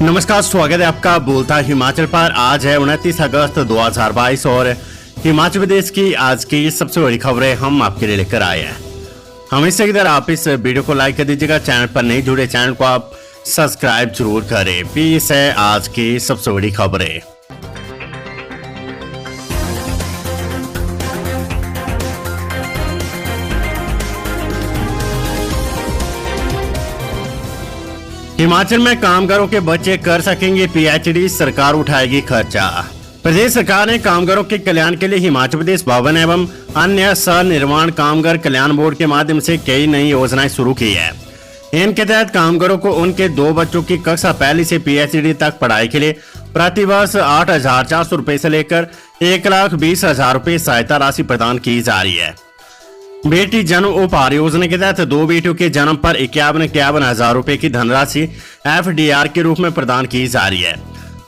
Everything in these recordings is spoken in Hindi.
नमस्कार, स्वागत है आपका बोलता हिमाचल पर। आज है 29 अगस्त 2022 और हिमाचल प्रदेश की आज की सबसे बड़ी खबरें हम आपके लिए लेकर आए हैं। हमेशा की तरह आप इस वीडियो को लाइक कर दीजिएगा। चैनल पर नहीं जुड़े चैनल को आप सब्सक्राइब जरूर करें। पेश है आज की सबसे बड़ी खबरें। हिमाचल में कामगारों के बच्चे कर सकेंगे पीएचडी, सरकार उठाएगी खर्चा। प्रदेश सरकार ने कामगारों के कल्याण के लिए हिमाचल प्रदेश भवन एवं अन्य सनिर्माण कामगार कल्याण बोर्ड के माध्यम से कई नई योजनाएं शुरू की है। इनके तहत कामगारों को उनके 2 बच्चों की कक्षा पहली से पीएचडी तक पढ़ाई के लिए प्रतिवर्ष 8,400 रुपए से लेकर 1,20,000 रुपए सहायता राशि प्रदान की जा रही है। बेटी जन्म उपहार योजना के तहत 2 बेटियों के जन्म पर 51,000 रुपए की धनराशि एफडीआर के रूप में प्रदान की जा रही है।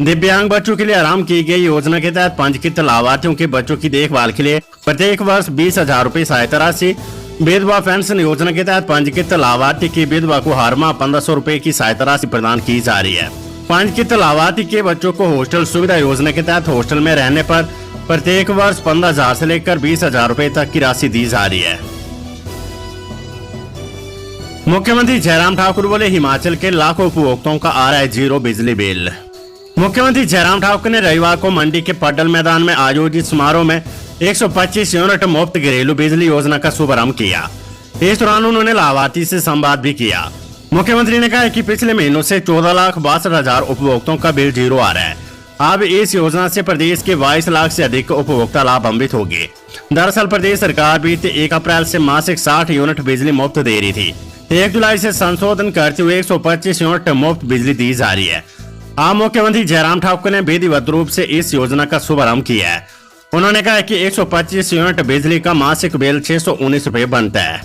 दिव्यांग बच्चों के लिए आरंभ की गई योजना के तहत पंजीकृत लाभार्थियों के बच्चों की देखभाल के लिए प्रत्येक वर्ष 20,000 रुपए सहायता राशि। विधवा पेंशन योजना के तहत पंजीकृत लाभार्थी की विधवा को हर माह 1,500 रुपए की सहायता राशि प्रदान की जा रही है। पंजीकृत लाभार्थी के बच्चों को हॉस्टल सुविधा योजना के तहत हॉस्टल में रहने पर प्रत्येक वर्ष 15,000 से लेकर 20,000 रुपए तक की राशि दी जा रही है। मुख्यमंत्री जयराम ठाकुर बोले, हिमाचल के लाखों उपभोक्ताओं का आ रहा है 0 बिजली बिल। मुख्यमंत्री जयराम ठाकुर ने रविवार को मंडी के पड्डल मैदान में आयोजित समारोह में 125 यूनिट मुफ्त घरेलू बिजली योजना का शुभारंभ किया। इस दौरान उन्होंने लाभार्थी से संवाद भी किया। मुख्यमंत्री ने कहा कि पिछले महीनों से 14,62,000 उपभोक्ताओं का बिल 0 आ रहा है। अब इस योजना से प्रदेश के 22 लाख से अधिक उपभोक्ता लाभान्वित होंगे। दरअसल प्रदेश सरकार बीते 1 अप्रैल से मासिक 60 यूनिट बिजली मुफ्त दे रही थी। 1 जुलाई से संशोधन करते हुए 125 यूनिट मुफ्त बिजली दी जा रही है। आज मुख्यमंत्री जयराम ठाकुर ने विधिवत रूप से इस योजना का शुभारंभ किया है। उन्होंने कहा कि 125 यूनिट बिजली का मासिक बिल 619 रुपए बनता है।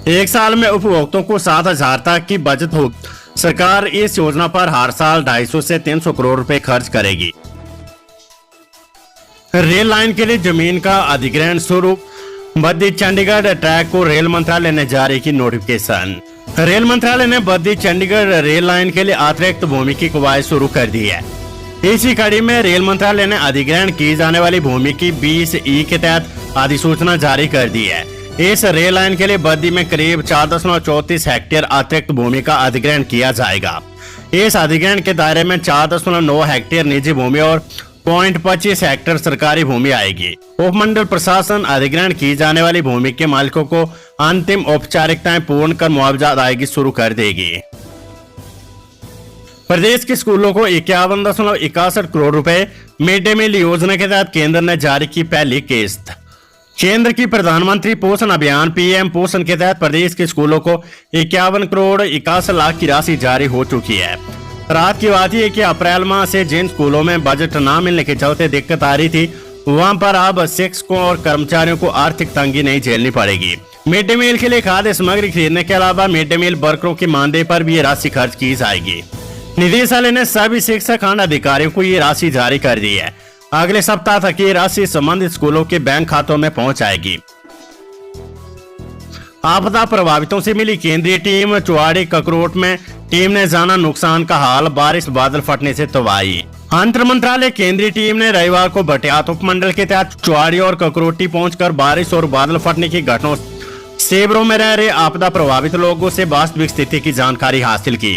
एक साल में उपभोक्ताओं को 7,000 तक की बचत होगी। सरकार इस योजना पर हर साल 250 से 300 करोड़ रुपए खर्च करेगी। रेल लाइन के लिए जमीन का अधिग्रहण शुरू। बद्दी चंडीगढ़ ट्रैक को रेल मंत्रालय ने जारी की नोटिफिकेशन। रेल मंत्रालय ने बद्दी चंडीगढ़ रेल लाइन के लिए अतिरिक्त भूमि की कवायद शुरू कर दी है। इसी कड़ी में रेल मंत्रालय ने अधिग्रहण की जाने वाली भूमि की 20E के तहत अधिसूचना जारी कर दी है। इस रेल लाइन के लिए बद्दी में करीब 4.34 हेक्टेयर अतिरिक्त भूमि का अधिग्रहण किया जाएगा। इस अधिग्रहण के दायरे में 4.9 हेक्टेयर निजी भूमि और 0.25 हेक्टेयर सरकारी भूमि आएगी। उपमंडल प्रशासन अधिग्रहण की जाने वाली भूमि के मालिकों को अंतिम औपचारिकताएं पूर्ण कर मुआवजा अदायगी शुरू कर देगी। प्रदेश के स्कूलों को 51.61 करोड़ रुपए मिड डे मील योजना के तहत केंद्र ने जारी की पहली किस्त। केंद्र की प्रधानमंत्री पोषण अभियान पीएम पोषण के तहत प्रदेश के स्कूलों को 51 करोड़ 61 लाख की राशि जारी हो चुकी है। रात की बात यह कि अप्रैल माह से जिन स्कूलों में बजट न मिलने के चलते दिक्कत आ रही थी, वहां पर अब शिक्षकों और कर्मचारियों को आर्थिक तंगी नहीं झेलनी पड़ेगी। मिड डे मील के लिए खाद्य सामग्री खरीदने के अलावा मिड डे मील वर्करों के मानदेय पर भी ये राशि खर्च की जाएगी। निदेशालय ने सभी शिक्षा खंड अधिकारियों को ये राशि जारी कर दी है। अगले सप्ताह तक ये राशि संबंधित स्कूलों के बैंक खातों में पहुंच जाएगी। आपदा प्रभावितों से मिली केंद्रीय टीम। चुवाड़ी ककरोट में टीम ने जाना नुकसान का हाल। बारिश बादल फटने से तबाही। अंतर मंत्रालय केंद्रीय टीम ने रविवार को भटियात उपमंडल के तहत चुवाड़ी और ककरोटी पहुंचकर बारिश और बादल फटने की घटनाओं शिविरों में रह रहे आपदा प्रभावित लोगों से वास्तविक स्थिति की जानकारी हासिल की।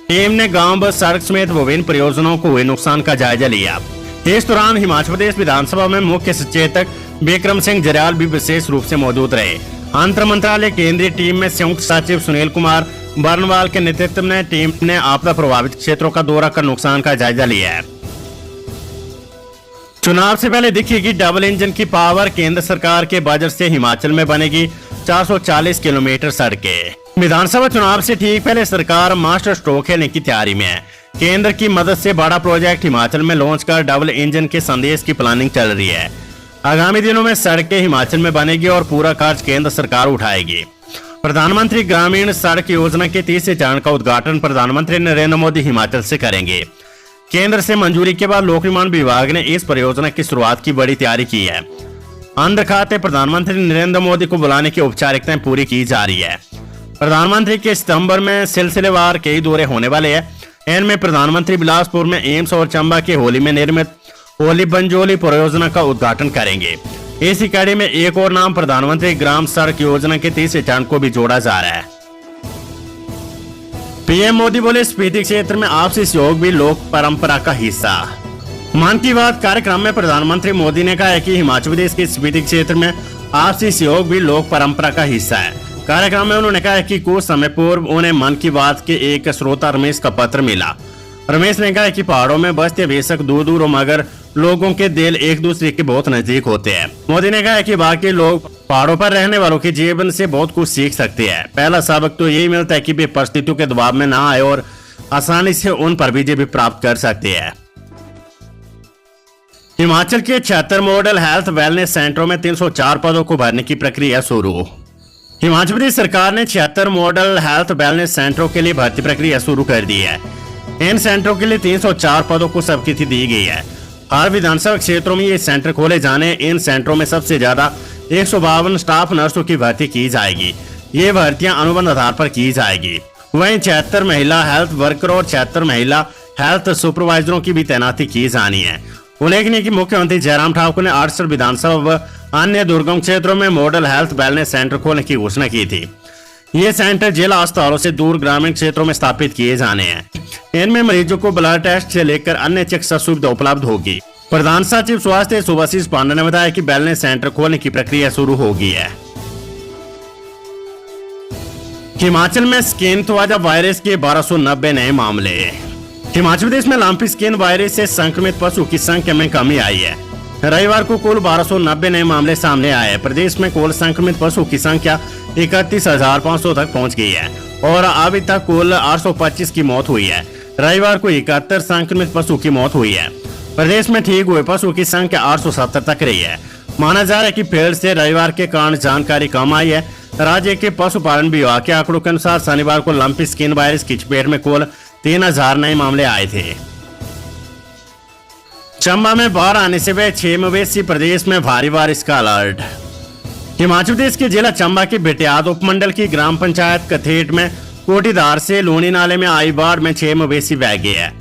टीम ने गांव सड़क समेत विभिन्न परियोजनाओं को हुए नुकसान का जायजा लिया। इस दौरान हिमाचल प्रदेश विधानसभा में मुख्य सचेतक विक्रम सिंह जरयाल भी विशेष रूप से मौजूद रहे। अंतर मंत्रालय केंद्रीय टीम में संयुक्त सचिव सुनील कुमार बर्नवाल के नेतृत्व में टीम ने आपदा प्रभावित क्षेत्रों का दौरा कर नुकसान का जायजा लिया है। चुनाव से पहले दिखेगी डबल इंजन की पावर। केंद्र सरकार के बजट से हिमाचल में बनेगी 440 किलोमीटर सड़कें। विधानसभा चुनाव से ठीक पहले सरकार मास्टर स्ट्रोक खेलने की तैयारी में है। केंद्र की मदद से बड़ा प्रोजेक्ट हिमाचल में लॉन्च कर डबल इंजन के संदेश की प्लानिंग चल रही है। आगामी दिनों में सड़कें हिमाचल में बनेगी और पूरा खर्च केंद्र सरकार उठाएगी। प्रधानमंत्री ग्रामीण सड़क योजना के 30वें चरण का उद्घाटन प्रधानमंत्री नरेंद्र मोदी हिमाचल से करेंगे। केंद्र से मंजूरी के बाद लोक निर्माण विभाग ने इस परियोजना की शुरुआत की बड़ी तैयारी की है। अंदर खाते प्रधानमंत्री नरेंद्र मोदी को बुलाने की औपचारिकताएं पूरी की जा रही है। प्रधानमंत्री के सितंबर में सिलसिलेवार कई दौरे होने वाले हैं। इनमें प्रधानमंत्री बिलासपुर में एम्स और चंबा के होली में निर्मित होली बंजोली परियोजना का उद्घाटन करेंगे। इसी कड़ी में एक और नाम प्रधानमंत्री ग्राम सड़क योजना के तीसरे चरण को भी जोड़ा जा रहा है। पीएम मोदी बोले, स्पीति क्षेत्र में आपसी सहयोग भी लोक परंपरा का हिस्सा। मन की बात कार्यक्रम में प्रधानमंत्री मोदी ने कहा है कि हिमाचल प्रदेश के स्पीति क्षेत्र में आपसी सहयोग भी लोक परंपरा का हिस्सा है। कार्यक्रम में उन्होंने कहा है कि कुछ समय पूर्व उन्हें मन की बात के एक श्रोता रमेश का पत्र मिला। रमेश ने कहा कि पहाड़ों में बसते बेशक दूर दूर हो, मगर लोगों के दिल एक दूसरे के बहुत नजदीक होते हैं। मोदी ने कहा कि बाकी लोग पहाड़ों पर रहने वालों के जीवन से बहुत कुछ सीख सकते हैं। पहला सबक तो यही मिलता है कि वे परिस्थितियों के दबाव में ना आए और आसानी से उन पर विजय भी प्राप्त कर सकते हैं। हिमाचल के 76 मॉडल हेल्थ वेलनेस सेंटरों में 304 पदों को भरने की प्रक्रिया शुरू। हिमाचल प्रदेश सरकार ने 76 मॉडल हेल्थ वेलनेस सेंटरों के लिए भर्ती प्रक्रिया शुरू कर दी है। इन सेंटरों के लिए 304 पदों को स्वीकृति दी गई है। हर विधानसभा क्षेत्रों में ये सेंटर खोले जाने। इन सेंटरों में सबसे ज्यादा 152 स्टाफ नर्सों की भर्ती की जाएगी। ये भर्तियां अनुबंध आधार पर की जाएगी। वहीं 76 महिला हेल्थ वर्कर और 76 महिला हेल्थ सुपरवाइजरों की भी तैनाती की जानी है। उल्लेखनीय कि मुख्यमंत्री जयराम ठाकुर ने 68 विधानसभा व अन्य दुर्गम क्षेत्रों में मॉडल हेल्थ वेलनेस सेंटर खोलने की घोषणा की थी। ये सेंटर जिला अस्पतालों से दूर ग्रामीण क्षेत्रों में स्थापित किए जाने हैं। इनमें मरीजों को ब्लड टेस्ट से लेकर अन्य चिकित्सा सुविधा उपलब्ध होगी। प्रधान सचिव स्वास्थ्य सुभाशीष पांडे ने बताया कि वेलनेस सेंटर खोलने की प्रक्रिया शुरू हो गई है। हिमाचल में स्किन त्वचा वायरस के 1290 नए मामले। हिमाचल प्रदेश में लंपी स्किन वायरस से संक्रमित पशु की संख्या में कमी आई है। रविवार को कुल 1290 नए मामले सामने आए हैं। प्रदेश में कुल संक्रमित पशु की संख्या 31,500 तक पहुंच गई है और अभी तक कुल 825 की मौत हुई है। रविवार को 71 संक्रमित पशु की मौत हुई है। प्रदेश में ठीक हुए पशु की संख्या 870 तक रही है। माना जा रहा है कि फील्ड से रविवार के कारण जानकारी कम आई है। राज्य के पशुपालन विभाग के आंकड़ों के अनुसार शनिवार को लंपी स्किन वायरस की चपेट में कुल 3000 नए मामले आए थे। चंबा में बाढ़ आने से वे 6 मवेशी। प्रदेश में भारी बारिश का अलर्ट। हिमाचल प्रदेश के जिला चंबा के बेटियाद उपमंडल की ग्राम पंचायत कथेट में कोटीधार से लूनी नाले में आई बाढ़ में 6 मवेशी बह गए हैं।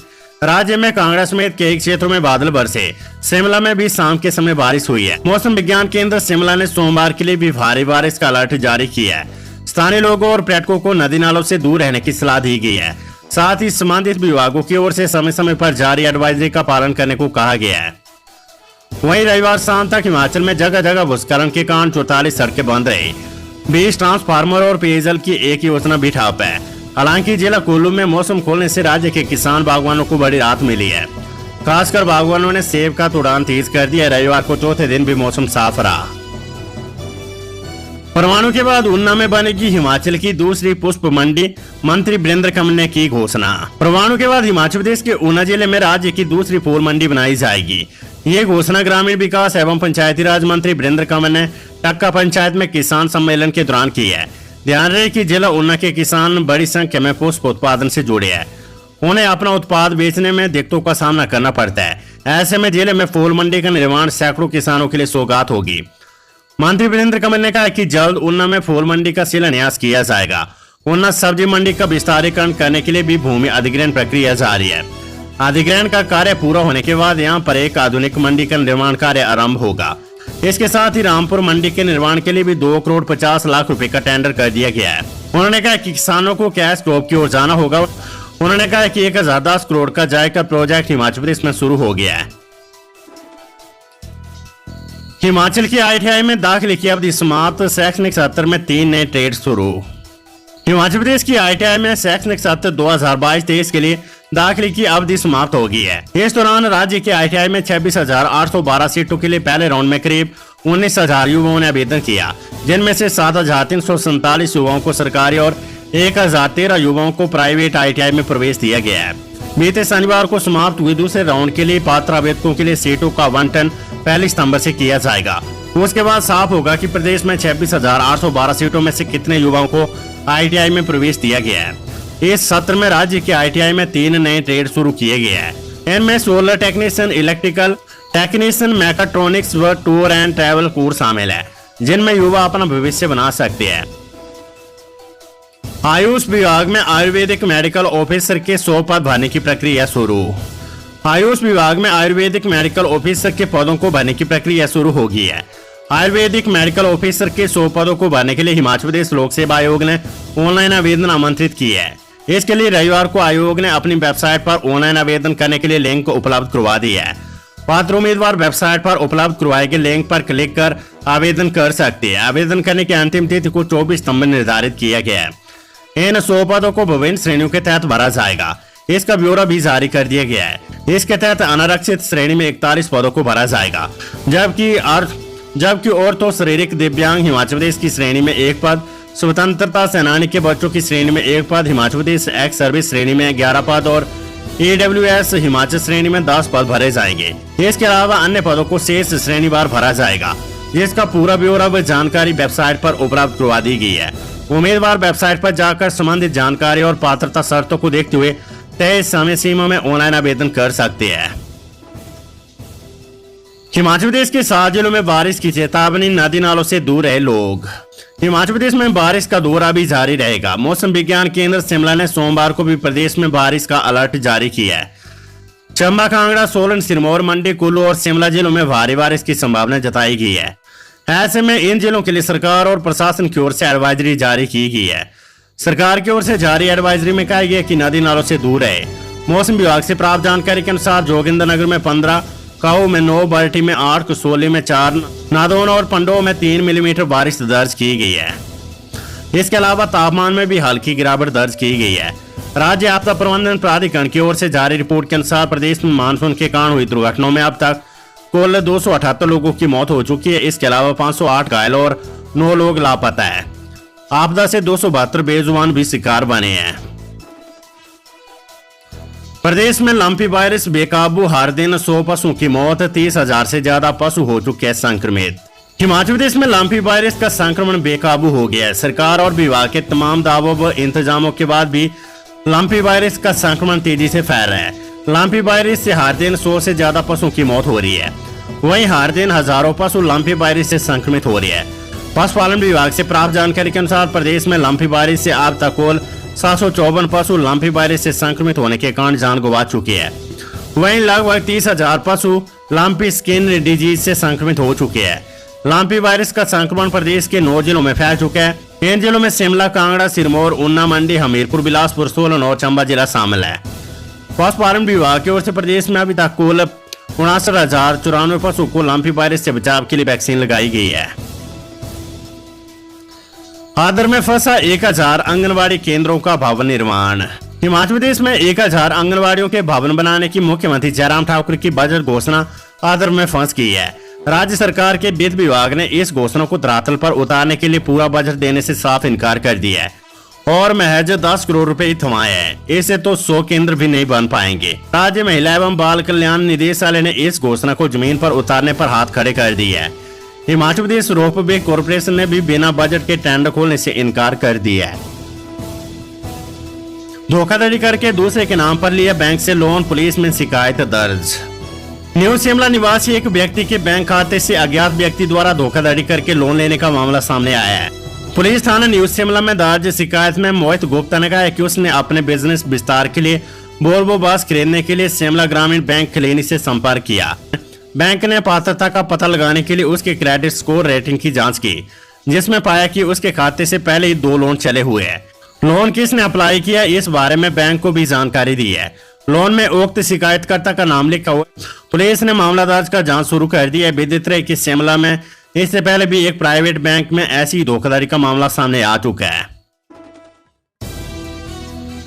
राज्य में कांगड़ा समेत कई क्षेत्रों में बादल बरसे। शिमला में भी शाम के समय बारिश हुई है। मौसम विज्ञान केंद्र शिमला ने सोमवार के लिए भी भारी बारिश का अलर्ट जारी किया है। स्थानीय लोगों और पर्यटकों को नदी नालों से दूर रहने की सलाह दी गई है। साथ ही संबंधित विभागों की ओर से समय समय पर जारी एडवाइजरी का पालन करने को कहा गया है। वहीं रविवार शाम तक हिमाचल में जगह जगह भूस्खलन के कारण 44 सड़कें बंद रही। 20 ट्रांसफार्मर और पेयजल की एक योजना भी ठप है। हालांकि जिला कुल्लू में मौसम खोलने से राज्य के किसान बागवानों को बड़ी राहत मिली है। खासकर बागवानों ने सेब का उड़ान तेज कर दिया। रविवार को चौथे दिन भी मौसम साफ रहा। परवाणु के बाद ऊना में बनेगी हिमाचल की दूसरी पुष्प मंडी। मंत्री वीरेंद्र कंवर ने की घोषणा। परवाणु के बाद हिमाचल प्रदेश के ऊना जिले में राज्य की दूसरी फूल मंडी बनाई जाएगी। ये घोषणा ग्रामीण विकास एवं पंचायती राज मंत्री वीरेंद्र कंवर ने टक्का पंचायत में किसान सम्मेलन के दौरान की है। ध्यान रहे कि जिला ऊना के किसान बड़ी संख्या में पुष्प उत्पादन से जुड़े हैं। उन्हें अपना उत्पाद बेचने में दिक्कतों का सामना करना पड़ता है। ऐसे में जिले में फूल मंडी का निर्माण सैकड़ों किसानों के लिए सौगात होगी। मंत्री वीरेंद्र कंवर ने कहा कि जल्द ऊना में फूल मंडी का शिलान्यास किया जाएगा। ऊना सब्जी मंडी का विस्तारीकरण करने के लिए भी भूमि अधिग्रहण प्रक्रिया जारी है। अधिग्रहण का कार्य पूरा होने के बाद यहां पर एक आधुनिक मंडी का निर्माण कार्य आरंभ होगा। इसके साथ ही रामपुर मंडी के निर्माण के लिए भी 2 करोड़ 50 लाख रुपए का टेंडर कर दिया गया है। उन्होंने कहा कि किसानों को कैश क्रॉप की ओर जाना होगा। उन्होंने कहा कि 1010 करोड़ का जायका प्रोजेक्ट हिमाचल प्रदेश में शुरू हो गया है। हिमाचल की ITI में दाखिले की अवधि समाप्त। शैक्षणिक सत्र में 3 नए ट्रेड शुरू। हिमाचल प्रदेश की ITI में शैक्षणिक सत्र 2022-23 के लिए दाखिले की अवधि समाप्त हो गई है। इस दौरान राज्य के ITI में 26,812 सीटों के लिए पहले राउंड में करीब 19,000 युवाओं ने आवेदन किया, जिनमें से 7,347 युवाओं को सरकारी और 1,013 युवाओं को प्राइवेट ITI में प्रवेश दिया गया है। बीते शनिवार को समाप्त हुए दूसरे राउंड के लिए पात्र आवेदकों के लिए सीटों का आवंटन 1 सितंबर से किया जाएगा। उसके बाद साफ होगा कि प्रदेश में 26,812 सीटों में से कितने युवाओं को ITI में प्रवेश दिया गया है। इस सत्र में राज्य के ITI में 3 नए ट्रेड शुरू किए गए हैं। इनमें solar technician, electrical technician, mechatronics व टूर एंड ट्रैवल कोर्स शामिल है, जिनमें युवा अपना भविष्य बना सकते हैं। आयुष विभाग में आयुर्वेदिक मेडिकल ऑफिसर के 100 पद भरने की प्रक्रिया शुरू। आयुष विभाग में आयुर्वेदिक मेडिकल ऑफिसर के पदों को भरने की प्रक्रिया शुरू हो गई है। आयुर्वेदिक मेडिकल ऑफिसर के 100 पदों को भरने के लिए हिमाचल प्रदेश लोक सेवा आयोग ने ऑनलाइन आवेदन आमंत्रित किया है। इसके लिए रविवार को आयोग ने अपनी वेबसाइट पर ऑनलाइन आवेदन करने के लिए लिंक उपलब्ध करवा दिया है। पात्र उम्मीदवार वेबसाइट पर उपलब्ध करवाए गए लिंक पर क्लिक कर आवेदन कर सकते हैं। आवेदन करने की अंतिम तिथि को 24 सितंबर निर्धारित किया गया है। इन 100 पदों को विभिन्न श्रेणियों के तहत भरा जाएगा। इसका ब्यौरा भी जारी कर दिया गया है। इसके तहत अनारक्षित श्रेणी में 41 पदों को भरा जाएगा, जबकि औरतों शारीरिक दिव्यांग हिमाचल प्रदेश की श्रेणी में 1 पद, स्वतंत्रता सेनानी के बच्चों की श्रेणी में 1 पद, हिमाचल प्रदेश एक्स सर्विस श्रेणी में 11 पद और AWS हिमाचल श्रेणी में 10 पद भरे जाएंगे। इसके अलावा अन्य पदों को शेष श्रेणीवार भरा जाएगा, जिसका पूरा ब्यौरा व जानकारी वेबसाइट पर उपलब्ध करवा दी गई है। उम्मीदवार वेबसाइट पर जाकर संबंधित जानकारी और पात्रता शर्तों को देखते हुए तय समय सीमा में ऑनलाइन आवेदन कर सकते हैं। हिमाचल प्रदेश के 7 जिलों में बारिश की चेतावनी, नदी नालों से दूर रहे लोग। हिमाचल प्रदेश में बारिश का दौर अभी जारी रहेगा। मौसम विज्ञान केंद्र शिमला ने सोमवार को भी प्रदेश में बारिश का अलर्ट जारी किया है। चंबा, कांगड़ा, सोलन, सिरमौर, मंडी, कुल्लू और शिमला जिलों में भारी बारिश की संभावना जताई गई है। ऐसे में इन जिलों के लिए सरकार और प्रशासन की ओर से एडवाइजरी जारी की गई है। सरकार की ओर से जारी एडवाइजरी में कहा गया कि नदी नालों से दूर रहे। मौसम विभाग से प्राप्त जानकारी के अनुसार जोगिंद्रनगर में 15, काऊ में 9, बल्टी में 8, कसोली में 4, नादौन और पंडोह में 3 मिलीमीटर बारिश दर्ज की गई है। इसके अलावा तापमान में भी हल्की गिरावट दर्ज की गई है। राज्य आपदा प्रबंधन प्राधिकरण की ओर से जारी रिपोर्ट के अनुसार प्रदेश में मानसून के कारण हुई दुर्घटनाओं में अब तक कुल 278 लोगों की मौत हो चुकी है। इसके अलावा 508 घायल और 9 लोग लापता है। आपदा से 272 बेजुबान भी शिकार बने हैं। प्रदेश में लंपी वायरस बेकाबू, हर दिन 100 पशुओं की मौत, 30,000 से ज्यादा पशु हो चुके हैं संक्रमित। हिमाचल प्रदेश में लंपी वायरस का संक्रमण बेकाबू हो गया है। सरकार और विभाग के तमाम दावों व इंतजामों के बाद भी लंपी वायरस का संक्रमण तेजी से फैल रहा है। लंपी वायरस से हर दिन 100 से ज्यादा पशुओं की मौत हो रही है। वहीं हर दिन हजारों पशु लंपी वायरस से संक्रमित हो रही है। पशुपालन विभाग से प्राप्त जानकारी के अनुसार प्रदेश में लंपी वायरस से अब तक कुल 754 पशु लंपी वायरस से संक्रमित होने के कारण जान गंवा चुके हैं। वहीं लगभग 30,000 पशु लंपी स्किन डिजीज से संक्रमित हो चुके हैं। लंपी वायरस का संक्रमण प्रदेश के 9 जिलों में फैल चुका है। इन जिलों में शिमला, कांगड़ा, सिरमौर, ऊना, मंडी, हमीरपुर, बिलासपुर, सोलन और चंबा जिला शामिल है। पशुपालन विभाग की ओर से प्रदेश में अभी तक कुल 59,094 पशु को लंपी वायरस से बचाव के लिए वैक्सीन लगाई गई है। आदर में फंसा 1000 आंगनबाड़ी केंद्रों का भवन निर्माण। हिमाचल प्रदेश में 1000 आंगनबाड़ियों के भवन बनाने की मुख्यमंत्री जयराम ठाकुर की बजट घोषणा आदर में फंस गई है। राज्य सरकार के वित्त विभाग ने इस घोषणा को धरातल पर उतारने के लिए पूरा बजट देने से साफ इनकार कर दिया है और महज 10 करोड़ रुपए थमाए हैं। इससे तो 100 केंद्र भी नहीं बन पाएंगे। राज्य महिला एवं बाल कल्याण निदेशालय ने इस घोषणा को जमीन पर उतारने पर हाथ खड़े कर दिए है। हिमाचल प्रदेश रोपवे कॉर्पोरेशन ने भी बिना बजट के टेंडर खोलने से इनकार कर दिया है। धोखाधड़ी करके दूसरे के नाम पर लिया बैंक से लोन, पुलिस में शिकायत दर्ज। न्यू शिमला निवासी एक व्यक्ति के बैंक खाते से अज्ञात व्यक्ति द्वारा धोखाधड़ी करके लोन लेने का मामला सामने आया है। पुलिस थाना न्यू शिमला में दर्ज शिकायत में मोहित गुप्ता ने कहा है कि उसने अपने बिजनेस विस्तार के लिए वोल्वो बस खरीदने के लिए शिमला ग्रामीण बैंक क्लिनिक से संपर्क किया। बैंक ने पात्रता का पता लगाने के लिए उसके क्रेडिट स्कोर रेटिंग की जांच की, जिसमें पाया कि उसके खाते से पहले ही 2 लोन चले हुए हैं। लोन किसने अप्लाई किया, इस बारे में बैंक को भी जानकारी दी है। लोन में उक्त शिकायतकर्ता का नाम लिखा हुआ। पुलिस ने मामला दर्ज कर जांच शुरू कर दी है। विदित रहे कि शिमला में इससे पहले भी एक प्राइवेट बैंक में ऐसी धोखाधड़ी का मामला सामने आ चुका है।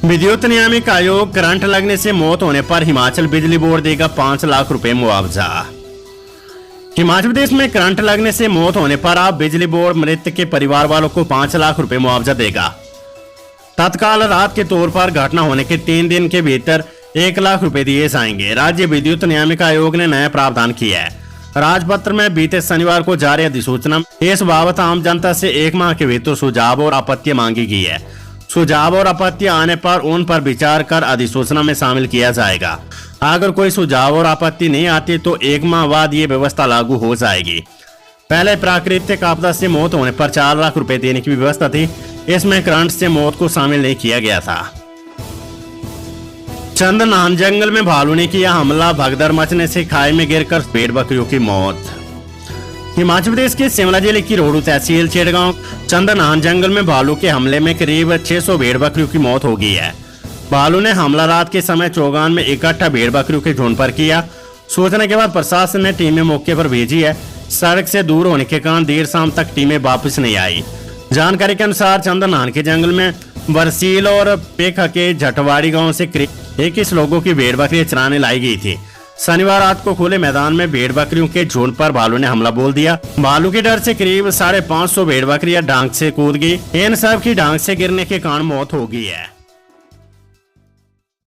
विद्युत नियामक आयोग, करंट लगने से मौत होने पर हिमाचल बिजली बोर्ड देगा 5 लाख रुपए मुआवजा। हिमाचल प्रदेश में करंट लगने से मौत होने पर अब बिजली बोर्ड मृतक के परिवार वालों को 5 लाख रुपए मुआवजा देगा। तत्काल राहत के तौर पर घटना होने के 3 दिन के भीतर 1 लाख रुपए दिए जाएंगे। राज्य विद्युत नियामक आयोग ने नया प्रावधान किया है। राजपत्र में बीते शनिवार को जारी अधिसूचना इस बाबत आम जनता से 1 माह के भीतर सुझाव और आपत्ति मांगी गई है। सुझाव और आपत्ति आने पर उन पर विचार कर अधिसूचना में शामिल किया जाएगा। अगर कोई सुझाव और आपत्ति नहीं आती तो 1 माह बाद ये व्यवस्था लागू हो जाएगी। पहले प्राकृतिक आपदा से मौत होने पर 4 लाख रुपए देने की व्यवस्था थी। इसमें करंट से मौत को शामिल नहीं किया गया था। चंदनान जंगल में भालू ने किया हमला, भगदड़ मचने से खाई में गिरकर भेड़ बकरियों की मौत। हिमाचल प्रदेश के शिमला जिले की रोहडू तहसील चेड़गांव चंदनान जंगल में भालू के हमले में करीब 600 भेड़ बकरियों की मौत हो गई है। भालू ने हमला रात के समय चौगान में इकट्ठा भेड़ बकरियों के झुंड पर किया। सूचना के बाद प्रशासन ने टीमें मौके पर भेजी है। सड़क से दूर होने के कारण देर शाम तक टीमें वापस नहीं आई। जानकारी के अनुसार चंदनान के जंगल में बरसील और पेखा के झटवाड़ी गांव से करीब 21 लोगों की भेड़ बकरियां चराने लाई गई थी। शनिवार रात को खुले मैदान में भेड़ बकरियों के झुंड पर भालू ने हमला बोल दिया। भालू के डर से करीब 550 भेड़ बकरियां डांग से कूद गई। इन सब की डांग से गिरने के कारण मौत हो गई है।